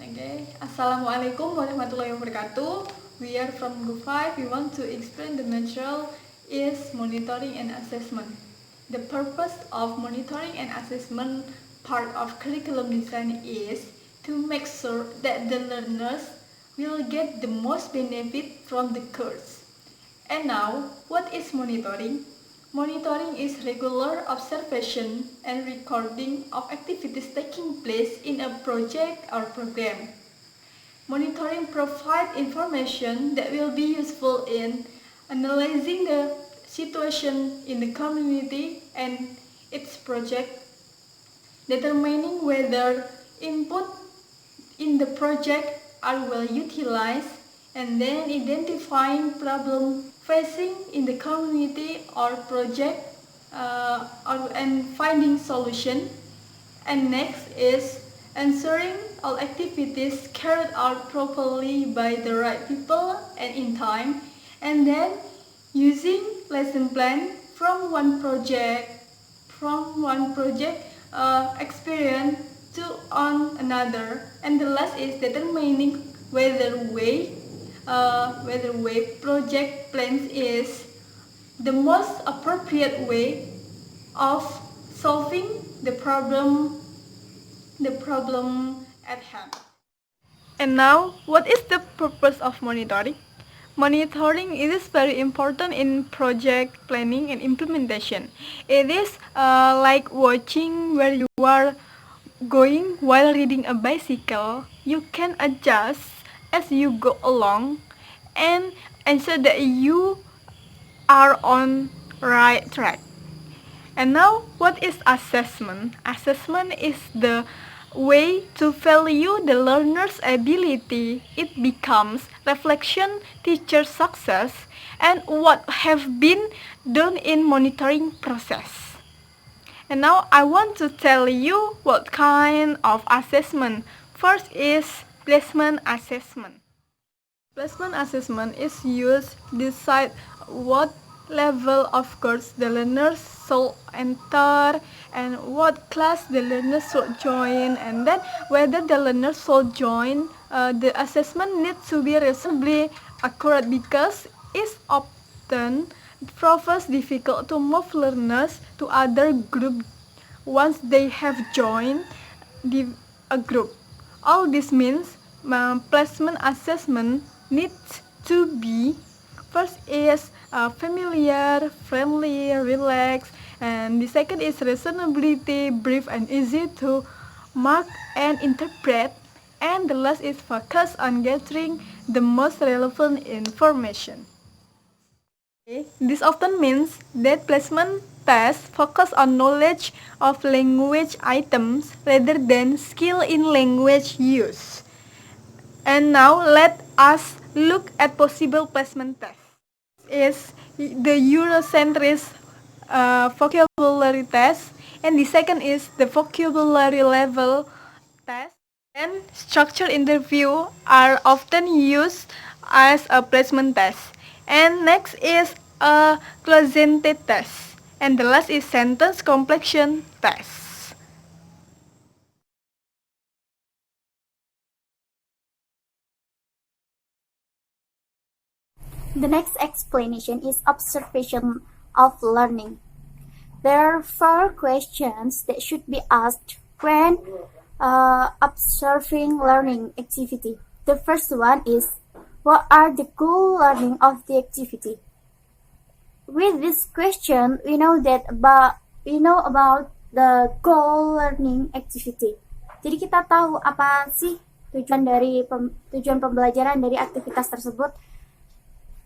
Okay, Assalamualaikum warahmatullahi wabarakatuh. We are from Group 5. We want to explain the material is monitoring and assessment. The purpose of monitoring and assessment part of curriculum design is to make sure that the learners will get the most benefit from the course. And now, what is monitoring? Monitoring is regular observation and recording of activities taking place in a project or program. Monitoring provides information that will be useful in analyzing the situation in the community and its project, determining whether input in the project are well utilized, and then identifying problem facing in the community or project and finding solution. And next is ensuring all activities carried out properly by the right people and in time, and then using lesson plan from one project experience to on another. And the last is determining whether way project plans is the most appropriate way of solving the problem at hand. And now, what is the purpose of monitoring? Monitoring is very important in project planning and implementation. It is like watching where you are going while riding a bicycle. You can adjust as you go along and ensure that you are on right track. And now, what is assessment? Assessment is the way to value the learner's ability. It becomes reflection teacher success and what have been done in monitoring process. And now I want to tell you what kind of assessment. First is placement assessment. Placement assessment is used to decide what level of course the learners should enter and what class the learners should join, and then whether the learners should join. The assessment needs to be reasonably accurate because it's often proves difficult to move learners to other group once they have joined a group. All this means placement assessment needs to be first is familiar, friendly, relaxed, and the second is reasonability, brief and easy to mark and interpret, and the last is focus on gathering the most relevant information. This often means that placement tests focus on knowledge of language items rather than skill in language use. And now let us look at possible placement tests. Is the Eurocentric vocabulary test, and the second is the vocabulary level test. And structured interview are often used as a placement test. And next is a quotient test, and the last is sentence completion test. The next explanation is observation of learning. There are 4 questions that should be asked when observing learning activity. The first one is, what are the goal learning of the activity? With this question, we know about the goal learning activity. Jadi kita tahu apa sih tujuan pembelajaran dari aktivitas tersebut.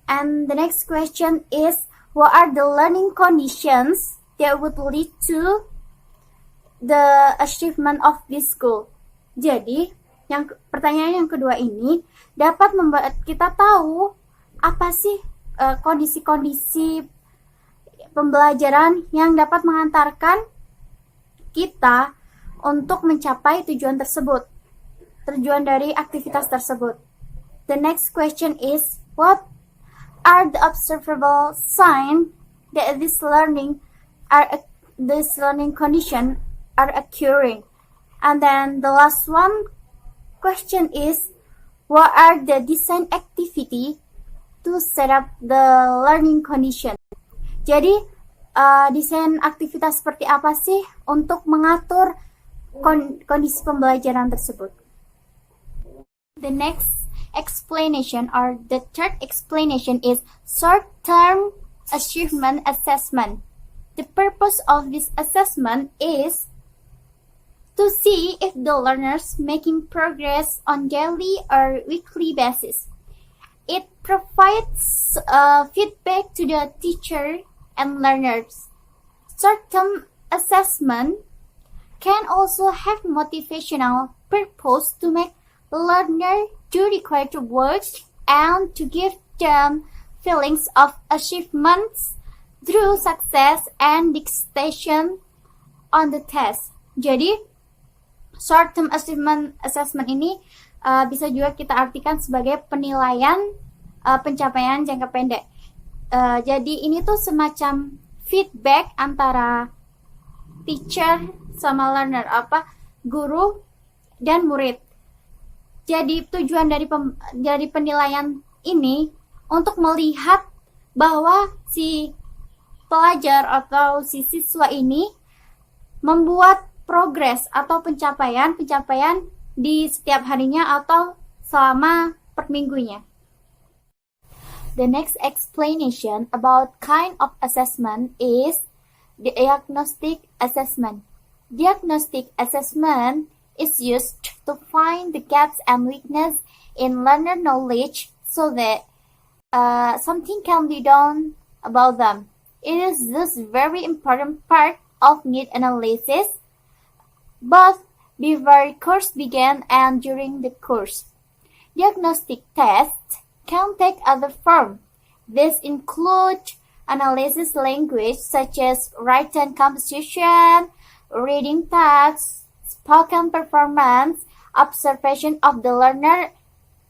And the next question is, what are the learning conditions that would lead to the achievement of this goal? Jadi, pertanyaan yang kedua ini dapat membuat kita tahu apa sih kondisi-kondisi pembelajaran yang dapat mengantarkan kita untuk mencapai tujuan tersebut, tujuan dari aktivitas tersebut. The next question is, what are the observable signs that this learning condition are occurring? And then the last one question is, what are the design activity to set up the learning condition? Jadi, desain aktivitas seperti apa sih untuk mengatur kondisi pembelajaran tersebut? The next explanation, or the third explanation, is short-term achievement assessment. The purpose of this assessment is to see if the learners making progress on daily or weekly basis. It provides feedback to the teacher and learners. Short-term assessment can also have motivational purpose to make learner do required work and to give them feelings of achievements through success and dictation on the test. Jadi, short-term assessment ini bisa juga kita artikan sebagai penilaian pencapaian jangka pendek. Jadi ini tuh semacam feedback antara teacher sama learner, guru dan murid. Jadi tujuan dari penilaian ini untuk melihat bahwa si pelajar atau si siswa ini membuat progres atau pencapaian di setiap harinya atau selama per minggunya. The next explanation about kind of assessment is diagnostic assessment. Diagnostic assessment is used to find the gaps and weakness in learner knowledge so that something can be done about them. It is this very important part of need analysis, both before course began and during the course. Diagnostic tests can take other form. This include analysis language such as written composition, reading tasks, spoken performance, observation of the learner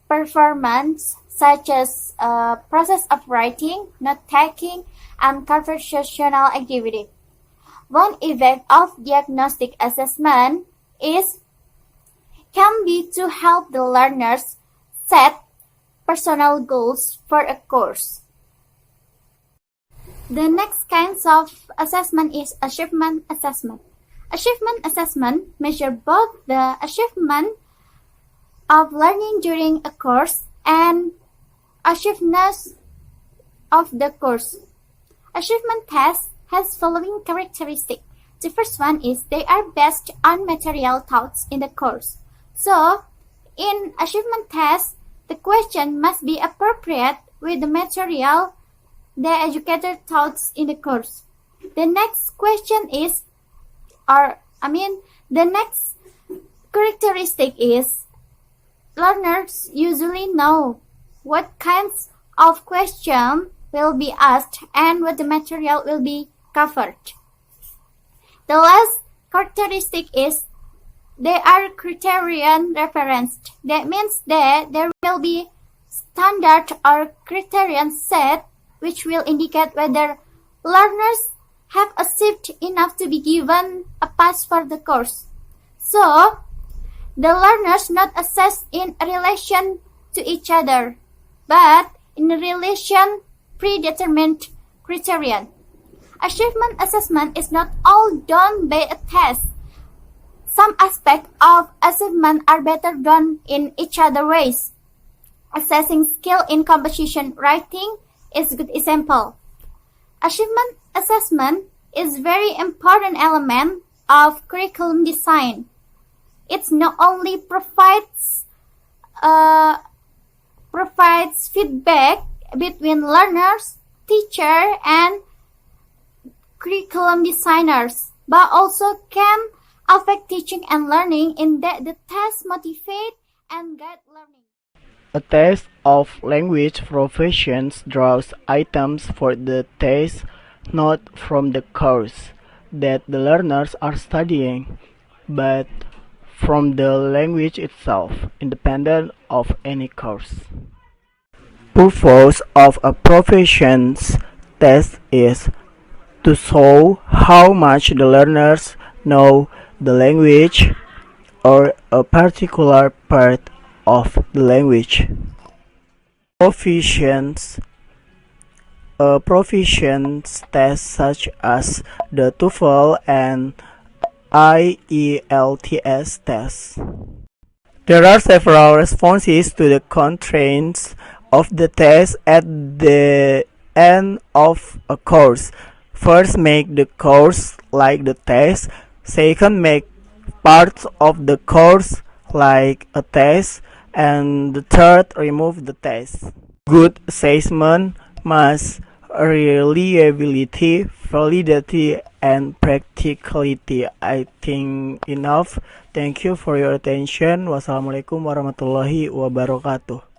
performance such as process of writing, note-taking, and conversational activity. One effect of diagnostic assessment can be to help the learners set personal goals for a course. The next kinds of assessment is achievement assessment. Achievement assessment measure both the achievement of learning during a course and achievements of the course. Achievement tests has following characteristics. The first one is they are based on material taught in the course. So, in achievement tests, the question must be appropriate with the material the educator taught in the course. The next question is, the next characteristic is, learners usually know what kinds of questions will be asked and what the material will be covered. The last characteristic is they are criterion referenced. That means that there will be standard or criterion set which will indicate whether learners have achieved enough to be given a pass for the course. So, the learners not assessed in relation to each other, but in relation predetermined criterion. Achievement assessment is not all done by a test. Some aspects of achievement are better done in each other ways. Assessing skill in composition writing is a good example. Achievement assessment is very important element of curriculum design. It not only provides feedback between learners, teacher, and curriculum designers, but also can affect teaching and learning in that the test motivate and guide learning. A test of language proficiency draws items for the test not from the course that the learners are studying, but from the language itself, independent of any course. Purpose of a proficiency test is to show how much the learners know the language or a particular part of the language. Proficiency proficiency tests such as the TOEFL and IELTS tests. There are several responses to the constraints of the test at the end of a course. First, make the course like the test. Second, make parts of the course like a test. And the third, remove the test. Good assessment must reliability, validity, and practicality. I think enough. Thank you for your attention. Wassalamualaikum warahmatullahi wabarakatuh.